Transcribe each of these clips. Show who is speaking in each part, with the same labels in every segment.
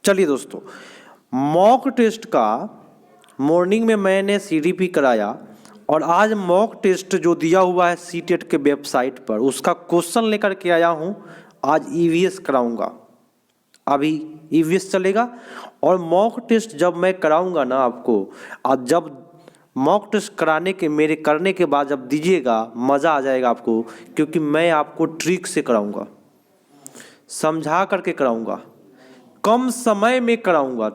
Speaker 1: चलिए दोस्तों, mock test का मॉर्निंग में मैंने सीडीपी कराया और आज मॉक टेस्ट जो दिया हुआ है सीटेट के वेबसाइट पर उसका क्वेश्चन लेकर के आया हूँ। आज ईवीएस कराऊंगा, अभी ईवीएस चलेगा और मॉक टेस्ट जब मैं कराऊंगा ना आपको, आज जब मॉक टेस्ट करने के बाद जब दीजिएगा मज़ा आ जाएगा आपको, क्योंकि मैं आपको ट्रिक से कराऊंगा, समझा करके कराऊंगा, कम समय में कराऊंगा।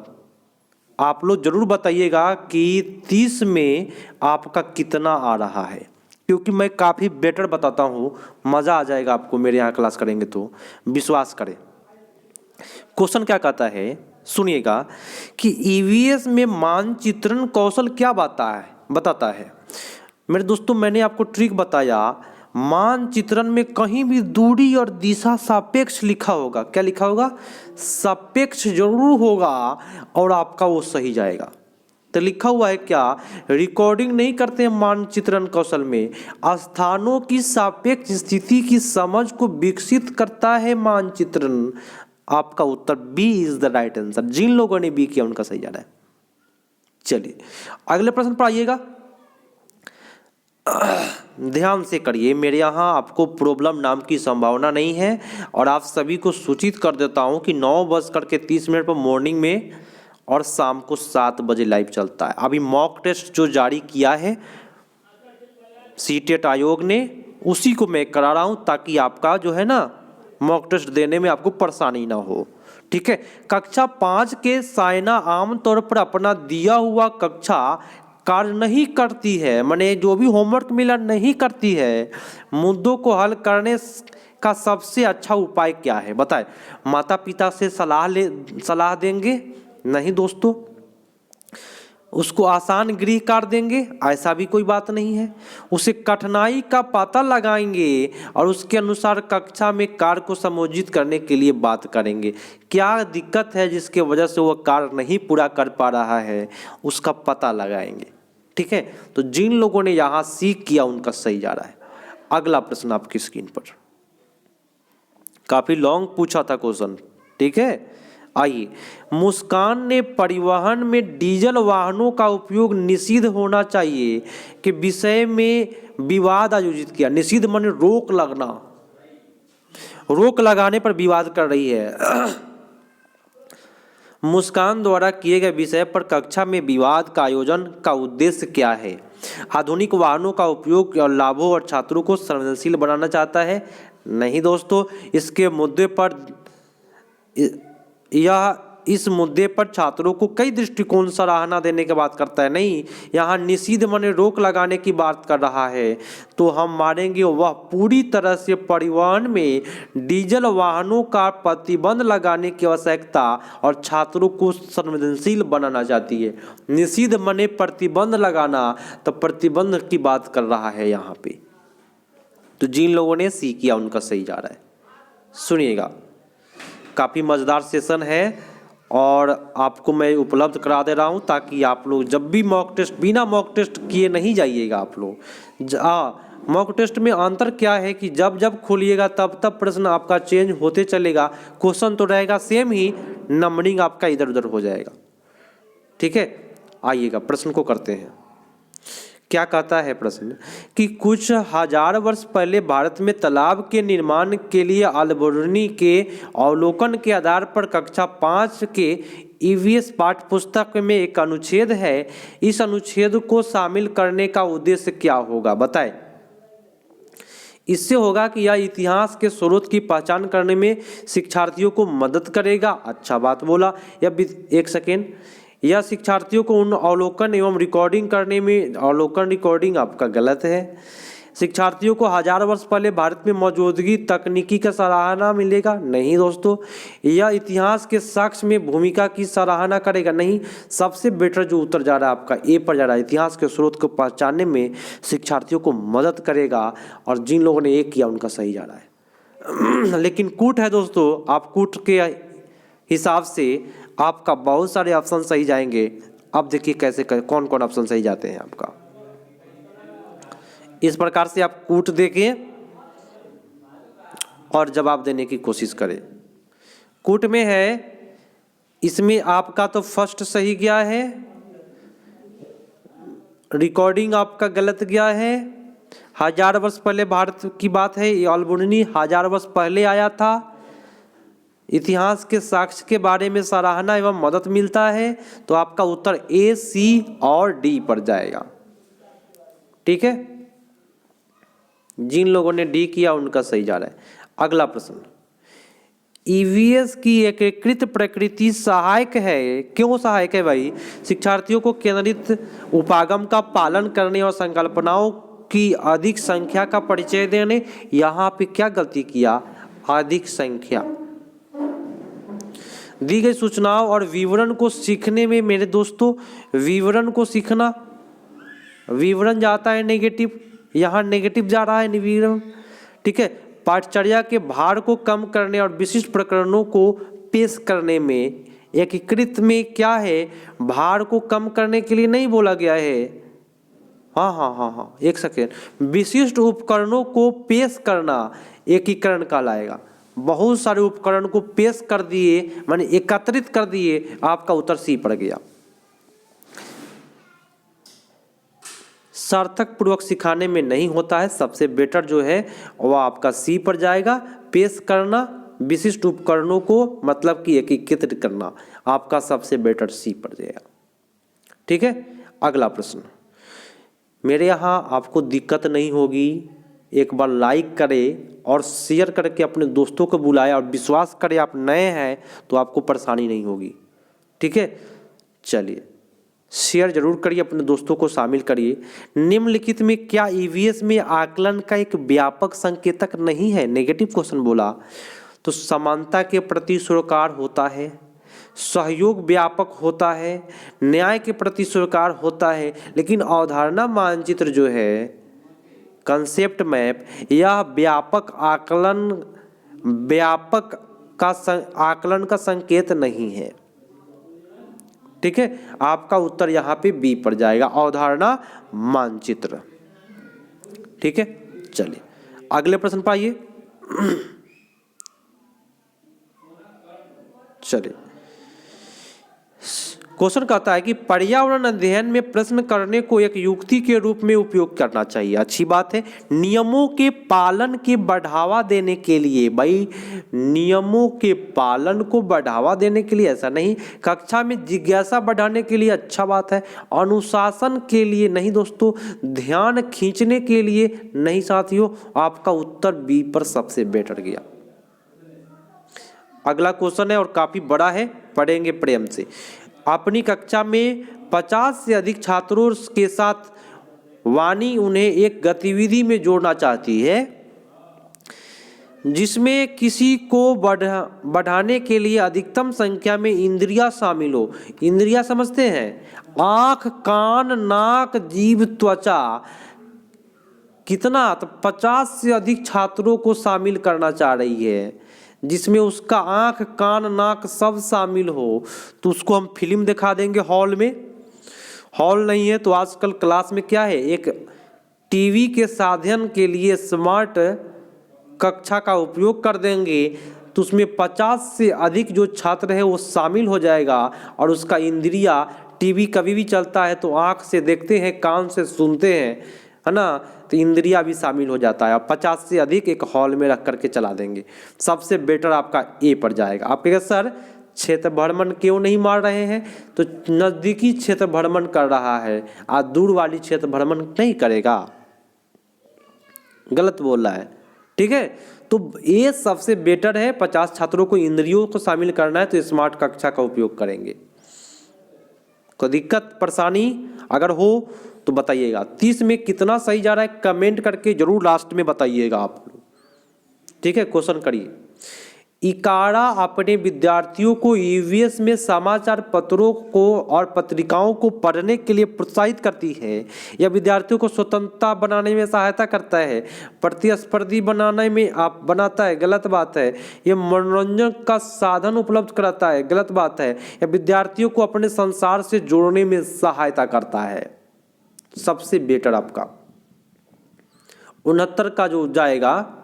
Speaker 1: आप लोग जरूर बताइएगा कि 30 में आपका कितना आ रहा है, क्योंकि मैं काफ़ी बेटर बताता हूँ, मज़ा आ जाएगा आपको मेरे यहाँ क्लास करेंगे तो, विश्वास करें। क्वेश्चन क्या कहता है सुनिएगा कि ईवीएस में मानचित्रण कौशल क्या बताता है। मेरे दोस्तों, मैंने आपको ट्रिक बताया, मानचित्रण में कहीं भी दूरी और दिशा सापेक्ष लिखा होगा। क्या लिखा होगा? सापेक्ष जरूर होगा और आपका वो सही जाएगा। तो लिखा हुआ है क्या? रिकॉर्डिंग नहीं करते हैं मानचित्रण कौशल में, स्थानों की सापेक्ष स्थिति की समझ को विकसित करता है मानचित्रण। आपका उत्तर B is the right answer. जिन लोगों ने बी किया उनका सही जा रहा है। चलिए अगले प्रश्न पर आइएगा, ध्यान से करिए। मेरे यहाँ आपको प्रॉब्लम नाम की संभावना नहीं है और आप सभी को सूचित कर देता हूँ कि 9:30 पर मॉर्निंग में और शाम को 7 बजे लाइव चलता है। अभी मॉक टेस्ट जो जारी किया है सीटेट आयोग ने, उसी को मैं करा रहा हूँ ताकि आपका जो है ना मॉक टेस्ट देने में आपको परेशानी ना हो। ठीक है। कक्षा 5 के साइना आमतौर पर अपना दिया हुआ कक्षा कार्य नहीं करती है, माने जो भी होमवर्क मिला नहीं करती है। मुद्दों को हल करने का सबसे अच्छा उपाय क्या है बताएं? माता पिता से सलाह देंगे? नहीं दोस्तों। उसको आसान गृह कार्य देंगे? ऐसा भी कोई बात नहीं है। उसे कठिनाई का पता लगाएंगे और उसके अनुसार कक्षा में कार्य को समायोजित करने के लिए बात करेंगे। क्या दिक्कत है जिसके वजह से वह कार्य नहीं पूरा कर पा रहा है, उसका पता लगाएंगे। ठीक है। तो जिन लोगों ने यहाँ सीख किया उनका सही जा रहा है। अगला प्रश्न आपकी स्क्रीन पर, काफी लॉन्ग पूछा था क्वेश्चन। ठीक है, आइए। मुस्कान ने परिवहन में डीजल वाहनों का उपयोग निषिद्ध होना चाहिए के विषय में विवाद आयोजित किया। निषिद्ध माने रोक लगना, रोक लगाने पर विवाद कर रही है। मुस्कान द्वारा किए गए विषय पर कक्षा में विवाद का आयोजन का उद्देश्य क्या है? आधुनिक वाहनों का उपयोग और लाभों और छात्रों को संवेदनशील बनाना चाहता है? नहीं दोस्तों। इसके मुद्दे पर इस मुद्दे पर छात्रों को कई दृष्टिकोण सराहना देने की बात करता है। नहीं, यहाँ निषिद्ध माने रोक लगाने की बात कर रहा है। तो हम मानेंगे वह पूरी तरह से परिवहन में डीजल वाहनों का प्रतिबंध लगाने की आवश्यकता और छात्रों को संवेदनशील बनाना चाहती है। निषिद्ध माने प्रतिबंध लगाना, तो प्रतिबंध की बात कर रहा है यहाँ पे। तो जिन लोगों ने सी किया उनका सही जा रहा है। सुनिएगा, काफ़ी मज़ेदार सेशन है और आपको मैं उपलब्ध करा दे रहा हूँ ताकि आप लोग जब भी मॉक टेस्ट, बिना मॉक टेस्ट किए नहीं जाइएगा आप लोग। मॉक टेस्ट में अंतर क्या है कि जब जब खोलिएगा तब तब प्रश्न आपका चेंज होते चलेगा। क्वेश्चन तो रहेगा सेम ही, नंबरिंग आपका इधर उधर हो जाएगा। ठीक है, आइएगा प्रश्न को करते हैं। क्या कहता है प्रश्न कि कुछ हजार वर्ष पहले भारत में तालाब के निर्माण के लिए अल्बर्नी के अवलोकन के आधार पर कक्षा 5 के ईवीएस पाठ्य पुस्तक में एक अनुच्छेद है। इस अनुच्छेद को शामिल करने का उद्देश्य क्या होगा बताएं? इससे होगा कि यह इतिहास के स्रोत की पहचान करने में शिक्षार्थियों को मदद करेगा। अच्छा बात बोला। एक सेकेंड, यह शिक्षार्थियों को उन अवलोकन एवं रिकॉर्डिंग करने में, अवलोकन रिकॉर्डिंग आपका गलत है। शिक्षार्थियों को हजार वर्ष पहले भारत में मौजूदगी तकनीकी का सराहना मिलेगा? नहीं दोस्तों। यह इतिहास के साक्ष्य में भूमिका की सराहना करेगा? नहीं। सबसे बेटर जो उत्तर जा रहा है आपका ए पर जा रहा है, इतिहास के स्रोत को पहचानने में शिक्षार्थियों को मदद करेगा। और जिन लोगों ने ए किया उनका सही जा रहा है। लेकिन कूट है दोस्तों, आप कूट के हिसाब से आपका बहुत सारे ऑप्शन सही जाएंगे। अब देखिए कैसे कौन कौन ऑप्शन सही जाते हैं आपका। इस प्रकार से आप कूट देखें और जवाब देने की कोशिश करें। कूट में है इसमें आपका तो फर्स्ट सही गया है, रिकॉर्डिंग आपका गलत गया है। 1000 वर्ष पहले भारत की बात है, ये अल्बुर्नी 1000 वर्ष पहले आया था। इतिहास के साक्ष्य के बारे में सराहना एवं मदद मिलता है, तो आपका उत्तर ए, सी और डी पर जाएगा। ठीक है, जिन लोगों ने डी किया उनका सही जा रहा है। अगला प्रश्न, ईवीएस की एकीकृत प्रकृति सहायक है। क्यों सहायक है भाई? शिक्षार्थियों को केंद्रित उपागम का पालन करने और संकल्पनाओं की अधिक संख्या का परिचय देने। यहाँ पे क्या गलती किया? अधिक संख्या। दी गई सूचनाओं और विवरण को सीखने में मेरे दोस्तों, विवरण को सीखना, विवरण जाता है नेगेटिव, यहाँ नेगेटिव जा रहा है विवरण। ठीक है, पाठचर्या के भार को कम करने और विशिष्ट प्रकरणों को पेश करने में। एकीकृत में क्या है? भार को कम करने के लिए नहीं बोला गया है। हाँ, एक सेकेंड, विशिष्ट उपकरणों को पेश करना एकीकरण कहलाएगा। बहुत सारे उपकरण को पेश कर दिए, माने एकत्रित कर दिए, आपका उत्तर सी पड़ गया। सार्थक पूर्वक सिखाने में नहीं होता है, सबसे बेटर जो है वह आपका सी पर जाएगा। पेश करना विशिष्ट उपकरणों को, मतलब कि एकीकृत करना, आपका सबसे बेटर सी पर जाएगा। ठीक है, अगला प्रश्न। मेरे यहाँ आपको दिक्कत नहीं होगी, एक बार लाइक करें और शेयर करके अपने दोस्तों को बुलाएं और विश्वास करें आप नए हैं तो आपको परेशानी नहीं होगी। ठीक है, चलिए शेयर जरूर करिए, अपने दोस्तों को शामिल करिए। निम्नलिखित में क्या ईवीएस में आकलन का एक व्यापक संकेतक नहीं है? नेगेटिव क्वेश्चन बोला तो समानता के प्रति सरोकार होता है, सहयोग व्यापक होता है, न्याय के प्रति सरोकार होता है, लेकिन अवधारणा मानचित्र जो है, कंसेप्ट मैप, यह व्यापक आकलन का संकेत नहीं है। ठीक है, आपका उत्तर यहाँ पे बी पर जाएगा, अवधारणा मानचित्र। ठीक है, चलिए अगले प्रश्न पर आइए। चलिए, क्वेश्चन कहता है कि पर्यावरण अध्ययन में प्रश्न करने को एक युक्ति के रूप में उपयोग करना चाहिए। अच्छी बात है। नियमों के पालन के बढ़ावा देने के लिए, भाई नियमों के पालन को बढ़ावा देने के लिए, ऐसा नहीं, कक्षा में जिज्ञासा बढ़ाने के लिए, अच्छा बात है। अनुशासन के लिए नहीं दोस्तों, ध्यान खींचने के लिए नहीं साथियों, आपका उत्तर बी पर सबसे बेटर गया। अगला क्वेश्चन है और काफी बड़ा है, पढ़ेंगे प्रेम से। अपनी कक्षा में 50 से अधिक छात्रों के साथ वाणी उन्हें एक गतिविधि में जोड़ना चाहती है जिसमें किसी को बढ़ाने के लिए अधिकतम संख्या में इंद्रियां शामिल हो। इंद्रियां समझते हैं? आंख, कान, नाक, जीभ, त्वचा। कितना? तो 50 से अधिक छात्रों को शामिल करना चाह रही है, जिसमें उसका आंख, कान, नाक सब शामिल हो। तो उसको हम फिल्म दिखा देंगे हॉल में। हॉल नहीं है तो आजकल क्लास में क्या है, एक टीवी के साधन के लिए स्मार्ट कक्षा का उपयोग कर देंगे, तो उसमें 50 से अधिक जो छात्र है वो शामिल हो जाएगा और उसका इंद्रिया, टीवी कभी भी चलता है तो आंख से देखते हैं, कान से सुनते हैं, है ना, तो इंद्रिया भी शामिल हो जाता है। और 50 से अधिक एक हॉल में रख करके चला देंगे, सबसे बेटर आपका ए पर जाएगा। आप कहेंगे सर क्षेत्र भ्रमण क्यों नहीं मार रहे हैं? तो नजदीकी क्षेत्र भ्रमण कर रहा है, आज दूर वाली क्षेत्र भ्रमण नहीं करेगा, गलत बोल रहा है। ठीक है, तो ये सबसे बेटर है। 50 छात्रों को इंद्रियों को शामिल करना है तो स्मार्ट कक्षा का उपयोग करेंगे। कोई दिक्कत परेशानी अगर हो तो बताइएगा। 30 में कितना सही जा रहा है कमेंट करके जरूर लास्ट में बताइएगा आप लोग। ठीक है, क्वेश्चन करिए। इकारा अपने विद्यार्थियों को ईवीएस में समाचार पत्रों को और पत्रिकाओं को पढ़ने के लिए प्रोत्साहित करती है। यह विद्यार्थियों को स्वतंत्रता बनाने में सहायता करता है, प्रतिस्पर्धी बनाने में आप बनाता है, गलत बात है। यह मनोरंजन का साधन उपलब्ध कराता है, गलत बात है। यह विद्यार्थियों को अपने संसार से जोड़ने में सहायता करता है, सबसे बेटर आपका 69 का जो जाएगा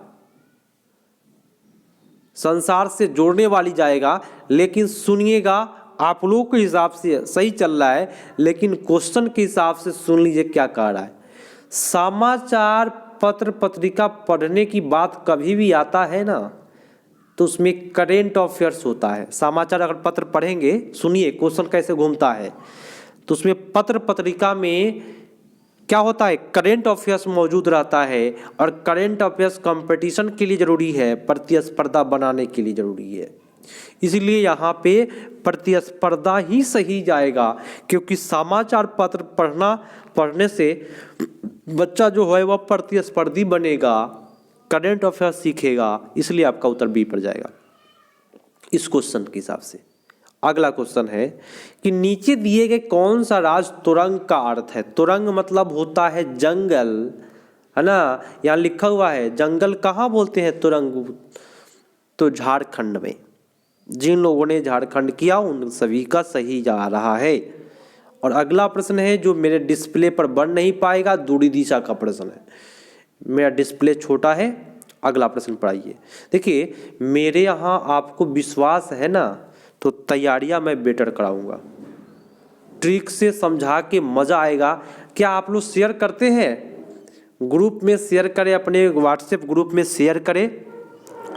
Speaker 1: संसार से जोड़ने वाली जाएगा। लेकिन सुनिएगा आप लोगों के हिसाब से सही चल रहा है, लेकिन क्वेश्चन के हिसाब से सुन लीजिए क्या कह रहा है। समाचार पत्र पत्रिका पढ़ने की बात कभी भी आता है ना, तो उसमें करेंट अफेयर्स होता है। समाचार अगर पत्र पढ़ेंगे, सुनिए क्वेश्चन कैसे घूमता है, तो उसमें पत्र पत्रिका में क्या होता है, करेंट अफेयर्स मौजूद रहता है। और करेंट अफेयर्स कंपटीशन के लिए ज़रूरी है, प्रतिस्पर्धा बनाने के लिए ज़रूरी है। इसलिए यहाँ पे प्रतिस्पर्धा ही सही जाएगा, क्योंकि समाचार पत्र पढ़ने से बच्चा जो है वह प्रतिस्पर्धी बनेगा, करेंट अफेयर्स सीखेगा। इसलिए आपका उत्तर बी पर जाएगा इस क्वेश्चन के हिसाब से। अगला क्वेश्चन है कि नीचे दिए गए कौन सा राज्य तुरंग का अर्थ है। तुरंग मतलब होता है जंगल, है ना। यहाँ लिखा हुआ है जंगल, कहाँ बोलते हैं तुरंग, तो झारखंड में। जिन लोगों ने झारखंड किया उन सभी का सही जा रहा है। और अगला प्रश्न है जो मेरे डिस्प्ले पर बन नहीं पाएगा, दूरी दिशा का प्रश्न है। मेरा डिस्प्ले छोटा है। अगला प्रश्न पढ़ाइए। देखिए मेरे यहाँ आपको विश्वास है ना, तो तैयारियां मैं बेटर कराऊंगा, ट्रिक से समझा के मजा आएगा। क्या आप लोग शेयर करते हैं? ग्रुप में शेयर करें, अपने व्हाट्सएप ग्रुप में शेयर करें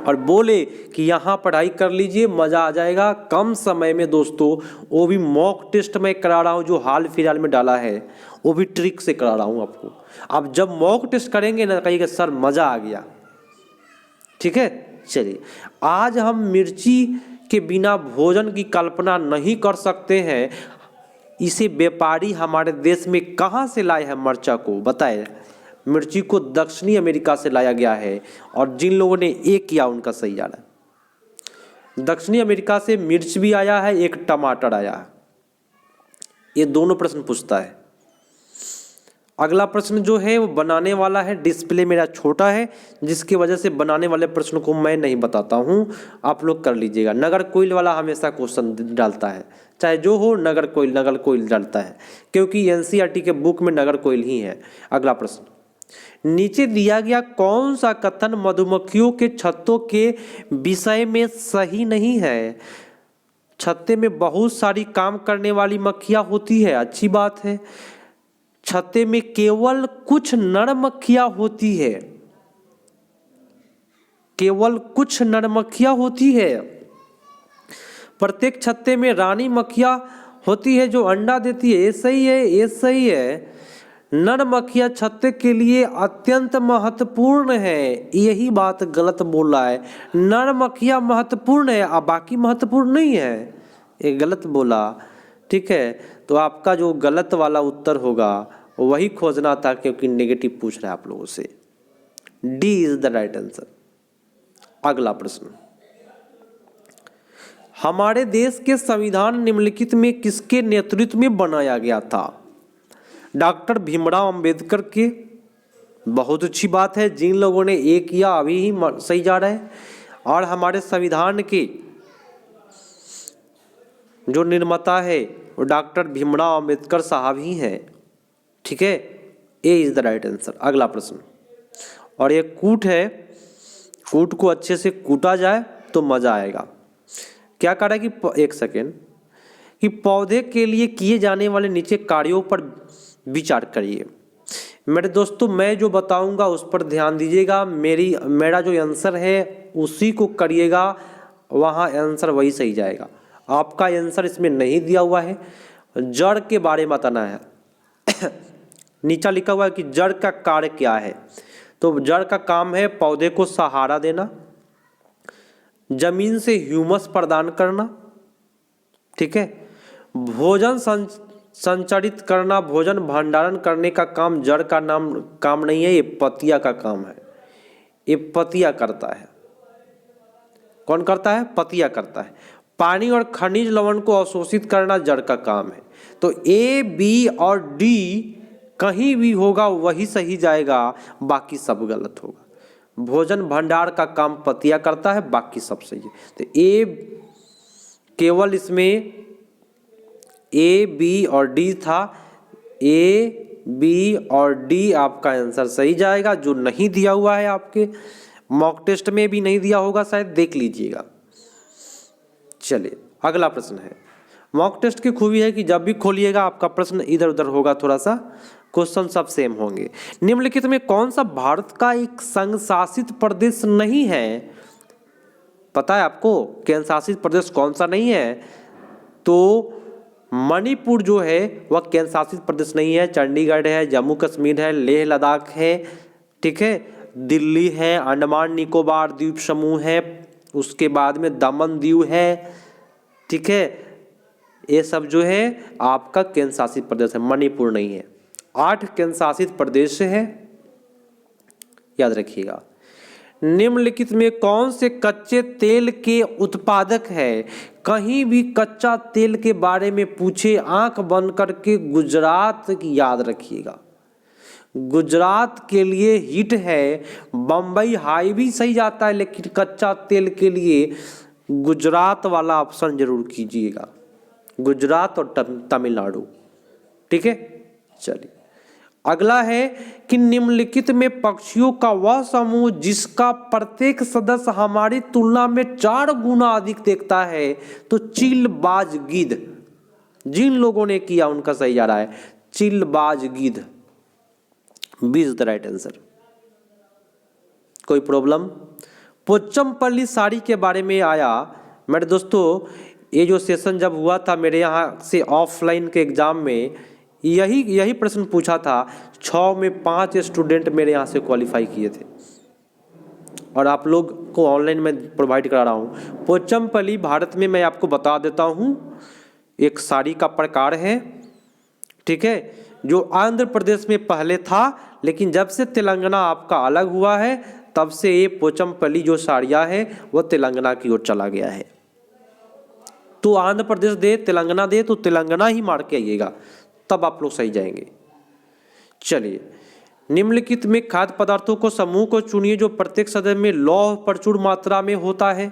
Speaker 1: और बोले कि यहाँ पढ़ाई कर लीजिए, मज़ा आ जाएगा। कम समय में दोस्तों, वो भी मॉक टेस्ट में करा रहा हूँ जो हाल फिलहाल में डाला है, वो भी ट्रिक से करा रहा हूँ आपको। आप जब मॉक टेस्ट करेंगे ना, कहिएगा सर मज़ा आ गया। ठीक है, चलिए आज हम मिर्ची के बिना भोजन की कल्पना नहीं कर सकते हैं। इसे व्यापारी हमारे देश में कहाँ से लाए हैं मर्चा को, बताए। मिर्ची को दक्षिणी अमेरिका से लाया गया है। और जिन लोगों ने ए किया उनका सही जा रहा है। दक्षिणी अमेरिका से मिर्च भी आया है, एक टमाटर आया है। ये दोनों प्रश्न पूछता है। अगला प्रश्न जो है वो बनाने वाला है। डिस्प्ले मेरा छोटा है, जिसकी वजह से बनाने वाले प्रश्न को मैं नहीं बताता हूँ, आप लोग कर लीजिएगा। नगर कोइल वाला हमेशा क्वेश्चन डालता है, चाहे जो हो, नगर कोइल डालता है, क्योंकि एनसीईआरटी के बुक में नगर कोइल ही है। अगला प्रश्न, नीचे दिया गया कौन सा कथन मधुमक्खियों के छत्तों के विषय में सही नहीं है। छत्ते में बहुत सारी काम करने वाली मक्खियां होती है, अच्छी बात है। छत्ते में केवल कुछ नर मक्खियां होती है, केवल कुछ नर मक्खियां होती है। प्रत्येक छत्ते में रानी मक्खियां होती है जो अंडा देती है। ये सही है, ये सही है। नर मक्खियां छत्ते के लिए अत्यंत महत्वपूर्ण है, यही बात गलत बोल रहा है। नर मक्खियां महत्वपूर्ण है, अब बाकी महत्वपूर्ण नहीं है, ये गलत बोला। ठीक है, तो आपका जो गलत वाला उत्तर होगा वही खोजना था, क्योंकि नेगेटिव पूछ रहा है आप लोगों से। D is the right answer. अगला प्रश्न, हमारे देश के संविधान निम्नलिखित में किसके नेतृत्व में बनाया गया था। डॉक्टर भीमराव अंबेडकर के। बहुत अच्छी बात है, जिन लोगों ने ए किया अभी ही सही जा रहा है। और हमारे संविधान के जो निर्माता है वो डॉक्टर भीमराव अंबेडकर साहब ही हैं। ठीक है, ए इज द राइट आंसर। अगला प्रश्न, और ये कूट है, कूट को अच्छे से कूटा जाए तो मजा आएगा। क्या कह रहा है कि एक सेकेंड, कि पौधे के लिए किए जाने वाले नीचे कार्यों पर विचार करिए। मेरे दोस्तों, मैं जो बताऊंगा उस पर ध्यान दीजिएगा। मेरा जो आंसर है उसी को करिएगा, वहाँ आंसर वही सही जाएगा। आपका आंसर इसमें नहीं दिया हुआ है। जड़ के बारे में बताना है। नीचा लिखा हुआ है कि जड़ का कार्य क्या है, तो जड़ का काम है पौधे को सहारा देना, जमीन से ह्यूमस प्रदान करना। ठीक है, भोजन संचरित करना, भोजन भंडारण करने का काम जड़ का काम नहीं है, ये पतिया का काम है। ये पतिया करता है। कौन करता है? पतिया करता है। पानी और खनिज लवण को अवशोषित करना जड़ का काम है। तो ए, बी और डी कहीं भी होगा वही सही जाएगा, बाकी सब गलत होगा। भोजन भंडार का काम पतिया करता है, बाकी सब सही है। तो ए, केवल इसमें ए, बी और डी था। ए, बी और डी आपका आंसर सही जाएगा। जो नहीं दिया हुआ है आपके मॉक टेस्ट में भी नहीं दिया होगा शायद, देख लीजिएगा। चलिए अगला प्रश्न है, मॉक टेस्ट की खूबी है कि जब भी खोलिएगा आपका प्रश्न इधर उधर होगा, थोड़ा सा क्वेश्चन सब सेम होंगे। निम्नलिखित में कौन सा भारत का एक संघ शासित प्रदेश नहीं है? पता है आपको केंद्र शासित प्रदेश कौन सा नहीं है? तो मणिपुर जो है वह केंद्र शासित प्रदेश नहीं है। चंडीगढ़ है, जम्मू कश्मीर है, लेह लद्दाख है, ठीक है, दिल्ली है, अंडमान निकोबार द्वीप समूह है, उसके बाद में दमन दीव है, ठीक है, ये सब जो है आपका केंद्र शासित प्रदेश है, मणिपुर नहीं है। 8 केंद्र शासित प्रदेश है, याद रखिएगा। निम्नलिखित में कौन से कच्चे तेल के उत्पादक है? कहीं भी कच्चा तेल के बारे में पूछे आंख बंद करके गुजरात की याद रखिएगा। गुजरात के लिए हिट है। बम्बई हाई भी सही जाता है, लेकिन कच्चा तेल के लिए गुजरात वाला ऑप्शन जरूर कीजिएगा, गुजरात और तमिलनाडु, ठीक है। चलिए अगला है कि निम्नलिखित में पक्षियों का वह समूह जिसका प्रत्येक सदस्य हमारी तुलना में 4 गुना अधिक देखता है, तो चिलबाज गिद्ध। जिन लोगों ने किया उनका सही जा रहा है, चिलबाज गिद्ध, B is the right answer. कोई प्रॉब्लम? पोचमपल्ली साड़ी के बारे में आया। मेरे दोस्तों ये जो सेशन जब हुआ था मेरे यहाँ से ऑफलाइन के एग्जाम में, यही प्रश्न पूछा था। 6 में 5 स्टूडेंट मेरे यहाँ से क्वालिफाई किए थे, और आप लोग को ऑनलाइन में प्रोवाइड करा रहा हूँ। पोचमपल्ली भारत में, मैं आपको बता देता हूँ, एक साड़ी का प्रकार है, ठीक है, जो आंध्र प्रदेश में पहले था, लेकिन जब से तेलंगाना आपका अलग हुआ है तब से ये पोचमपल्ली जो साड़ियाँ है वो तेलंगाना की ओर चला गया है। तो आंध्र प्रदेश दे, तेलंगाना दे, तो तेलंगाना ही मार के आइएगा, तब आप लोग सही जाएंगे। चलिए निम्नलिखित में खाद्य पदार्थों को समूह को चुनिए जो प्रत्येक सदस्य में लौह प्रचुर मात्रा में होता है।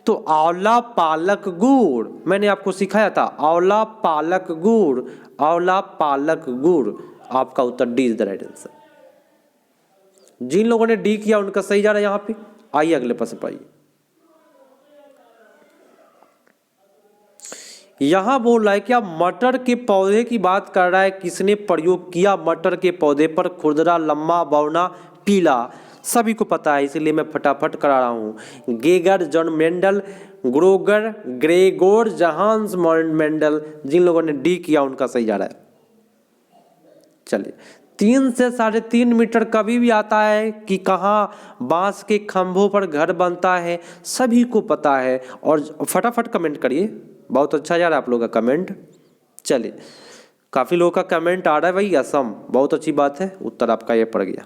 Speaker 1: तो आंवला, पालक, गुड़, मैंने आपको सिखाया था, आंवला, पालक, गुड़, आंवला, पालक, गुड़। आपका उत्तर D is the right answer. जिन लोगों ने डी किया उनका सही जा रहा है यहाँ पे। आइए अगले प्रश्न पर आइए। यहां बोल रहा है क्या मटर के पौधे की बात कर रहा है, किसने प्रयोग किया मटर के पौधे पर? खुरदरा, लम्बा, बौना, पीला, सभी को पता है, इसलिए मैं फटाफट करा रहा हूं। गेगर, जॉन मेंडल, ग्रोगर, ग्रेगोर जहान्स मेंडल। जिन लोगों ने डी किया उनका सही जा रहा है। चलिए 3 से 3.5 मीटर कभी भी आता है कि कहाँ बांस के खंभों पर घर बनता है, सभी को पता है। और फटाफट कमेंट करिए, बहुत अच्छा जा रहा है आप लोगों का कमेंट। चलिए काफ़ी लोगों का कमेंट आ रहा है भाई, असम, बहुत अच्छी बात है, उत्तर आपका ये पड़ गया।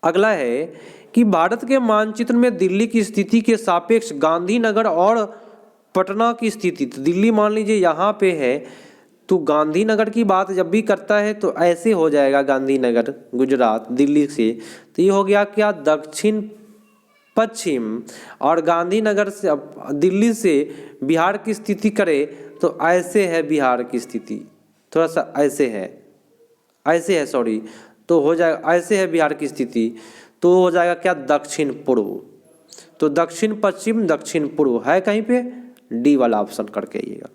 Speaker 1: अगला है कि भारत के मानचित्र में दिल्ली की स्थिति के सापेक्ष गांधीनगर और पटना की स्थिति, तो दिल्ली मान लीजिए यहाँ पे है, तो गांधीनगर की बात जब भी करता है तो ऐसे हो जाएगा, गांधीनगर गुजरात दिल्ली से, तो ये हो गया क्या दक्षिण पश्चिम। और गांधीनगर से दिल्ली से बिहार की स्थिति करे तो ऐसे है बिहार की स्थिति, थोड़ा सा ऐसे है सॉरी, तो हो जाएगा ऐसे है बिहार की स्थिति, तो हो जाएगा क्या दक्षिण पूर्व। तो दक्षिण पश्चिम, दक्षिण पूर्व है कहीं पे, डी वाला ऑप्शन करके आइएगा।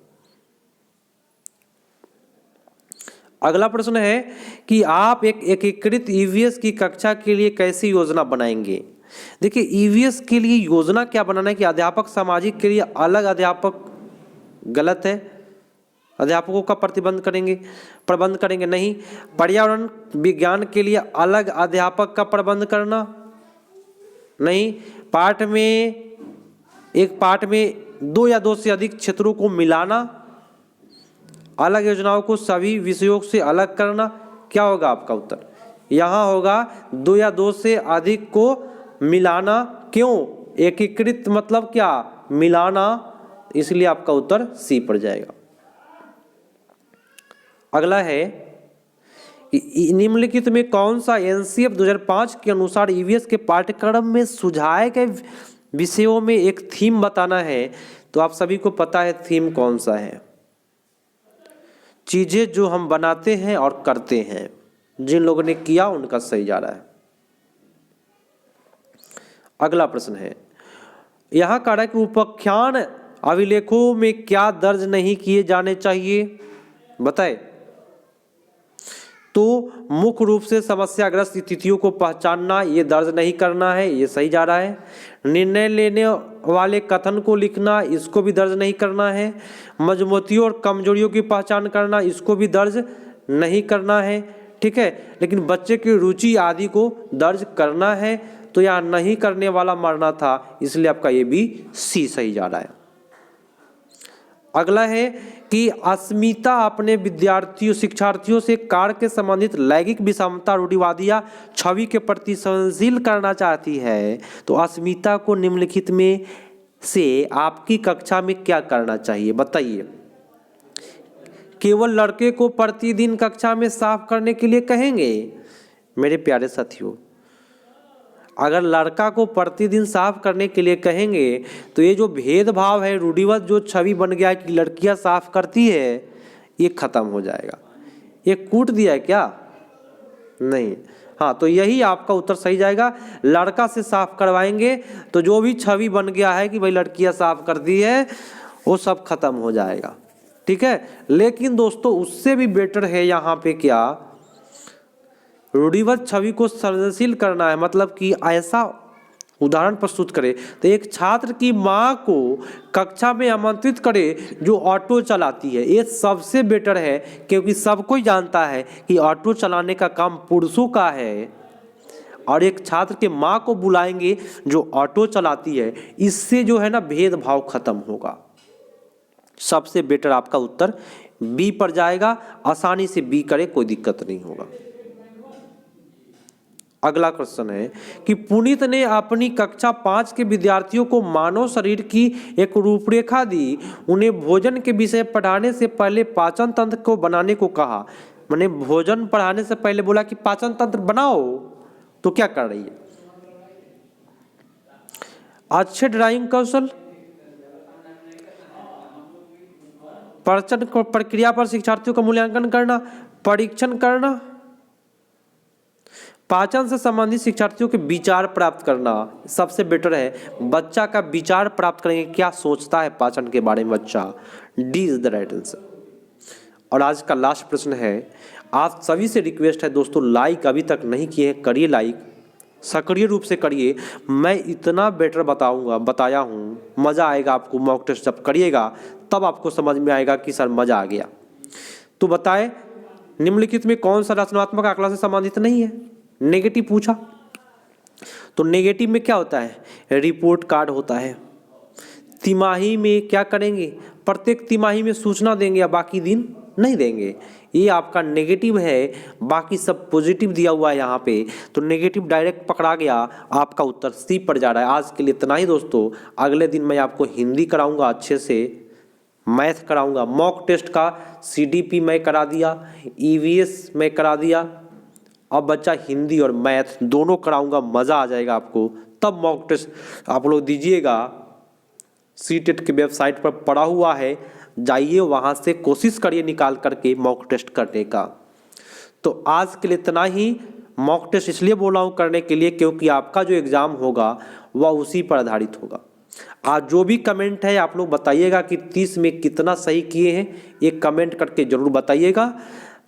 Speaker 1: अगला प्रश्न है कि आप एक एकीकृत ईवीएस की कक्षा के लिए कैसी योजना बनाएंगे? देखिए ईवीएस के लिए योजना क्या बनाना है कि अध्यापक सामाजिक के लिए अलग अध्यापक, गलत है, अध्यापकों का प्रबंध करेंगे नहीं। पर्यावरण विज्ञान के लिए अलग अध्यापक का प्रबंध करना नहीं। एक पाठ में 2 या 2 से अधिक क्षेत्रों को मिलाना, अलग योजनाओं को सभी विषयों से अलग करना। क्या होगा आपका उत्तर? यहाँ होगा 2 या 2 से अधिक को मिलाना। क्यों? एकीकृत मतलब क्या? मिलाना, इसलिए आपका उत्तर सी पड़ जाएगा। अगला है निम्नलिखित में कौन सा एनसीएफ 2005 के अनुसार ईवीएस के पाठ्यक्रम में सुझाए गए विषयों में एक थीम बताना है। तो आप सभी को पता है थीम कौन सा है, चीजें जो हम बनाते हैं और करते हैं। जिन लोगों ने किया उनका सही जा रहा है। अगला प्रश्न है, यहाँ कह रहा है कि उपाख्यान अभिलेखों में क्या दर्ज नहीं किए जाने चाहिए बताए। तो मुख्य रूप से समस्याग्रस्त स्थितियों को पहचानना, ये दर्ज नहीं करना है, ये सही जा रहा है। निर्णय लेने वाले कथन को लिखना, इसको भी दर्ज नहीं करना है। मजबूतियों और कमजोरियों की पहचान करना, इसको भी दर्ज नहीं करना है, ठीक है। लेकिन बच्चे की रुचि आदि को दर्ज करना है, तो यहाँ नहीं करने वाला मरना था, इसलिए आपका ये भी सी सही जा रहा है। अगला है कि अस्मिता अपने विद्यार्थियों शिक्षार्थियों से कार्य के संबंधित लैंगिक विषमता, रूढ़िवादी या छवि के प्रति संवेदनशील करना चाहती है। तो अस्मिता को निम्नलिखित में से आपकी कक्षा में क्या करना चाहिए बताइए। केवल लड़के को प्रतिदिन कक्षा में साफ करने के लिए कहेंगे। मेरे प्यारे साथियों, अगर लड़का को प्रतिदिन साफ करने के लिए कहेंगे तो ये जो भेदभाव है, रूढ़िवाद जो छवि बन गया है कि लड़कियां साफ करती है, ये खत्म हो जाएगा। ये कूट दिया है क्या? नहीं। हाँ, तो यही आपका उत्तर सही जाएगा। लड़का से साफ करवाएंगे तो जो भी छवि बन गया है कि भाई लड़कियां साफ करती है, वो सब खत्म हो जाएगा, ठीक है। लेकिन दोस्तों उससे भी बेटर है यहाँ पे क्या, रूढ़िवाद छवि को सृजनशील करना है। मतलब कि ऐसा उदाहरण प्रस्तुत करे तो एक छात्र की माँ को कक्षा में आमंत्रित करे जो ऑटो चलाती है, ये सबसे बेटर है, क्योंकि सब कोई जानता है कि ऑटो चलाने का काम पुरुषों का है, और एक छात्र के माँ को बुलाएंगे जो ऑटो चलाती है। इससे जो है ना भेदभाव खत्म होगा। सबसे बेटर आपका उत्तर बी पर जाएगा। आसानी से बी करे, कोई दिक्कत नहीं होगा। अगला क्वेश्चन है कि पुनीत ने अपनी कक्षा 5 के विद्यार्थियों को मानव शरीर की एक रूपरेखा दी। उन्हें भोजन के विषय पढ़ाने से पहले पाचन तंत्र को बनाने को कहा। मैंने भोजन पढ़ाने से पहले बोला कि पाचन तंत्र बनाओ, तो क्या कर रही है? अच्छे ड्राइंग कौशल, पाचन प्रक्रिया पर शिक्षार्थियों का मूल्यांकन करना, परीक्षण करना, पाचन से संबंधित शिक्षार्थियों के विचार प्राप्त करना। सबसे बेटर है बच्चा का विचार प्राप्त करेंगे, क्या सोचता है पाचन के बारे में बच्चा। D is the right answer. और आज का लास्ट प्रश्न है, आप सभी से रिक्वेस्ट है दोस्तों, लाइक अभी तक नहीं किए हैं, करिए लाइक, सक्रिय रूप से करिए। मैं इतना बेटर बताया हूँ, मज़ा आएगा आपको। मॉक टेस्ट जब करिएगा तब आपको समझ में आएगा कि सर मज़ा आ गया। तो बताएं निम्नलिखित में कौन सा रचनात्मक आकलन से संबंधित नहीं है? नेगेटिव पूछा, तो नेगेटिव में क्या होता है? रिपोर्ट कार्ड होता है। तिमाही में क्या करेंगे? प्रत्येक तिमाही में सूचना देंगे या बाकी दिन नहीं देंगे। ये आपका नेगेटिव है, बाकी सब पॉजिटिव दिया हुआ है यहाँ पे, तो नेगेटिव डायरेक्ट पकड़ा गया। आपका उत्तर सी पर जा रहा है। आज के लिए इतना ही दोस्तों। अगले दिन मैं आपको हिंदी कराऊंगा अच्छे से, मैथ कराऊंगा, मॉक टेस्ट का CDP मैं करा दिया, EVS मैं करा दिया, अब बच्चा हिंदी और मैथ दोनों कराऊंगा। मज़ा आ जाएगा आपको। तब मॉक टेस्ट आप लोग दीजिएगा। CTET की वेबसाइट पर पड़ा हुआ है, जाइए वहाँ से कोशिश करिए निकाल करके मॉक टेस्ट करने का। तो आज के लिए इतना ही। मॉक टेस्ट इसलिए बोला हूँ करने के लिए क्योंकि आपका जो एग्ज़ाम होगा वह उसी पर आधारित होगा। आज जो भी कमेंट है आप लोग बताइएगा कि 30 में कितना सही किए हैं, एक कमेंट करके ज़रूर बताइएगा।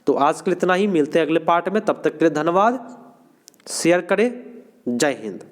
Speaker 1: तो आज के लिए इतना ही, मिलते हैं अगले पार्ट में। तब तक के लिए धन्यवाद। शेयर करें। जय हिंद।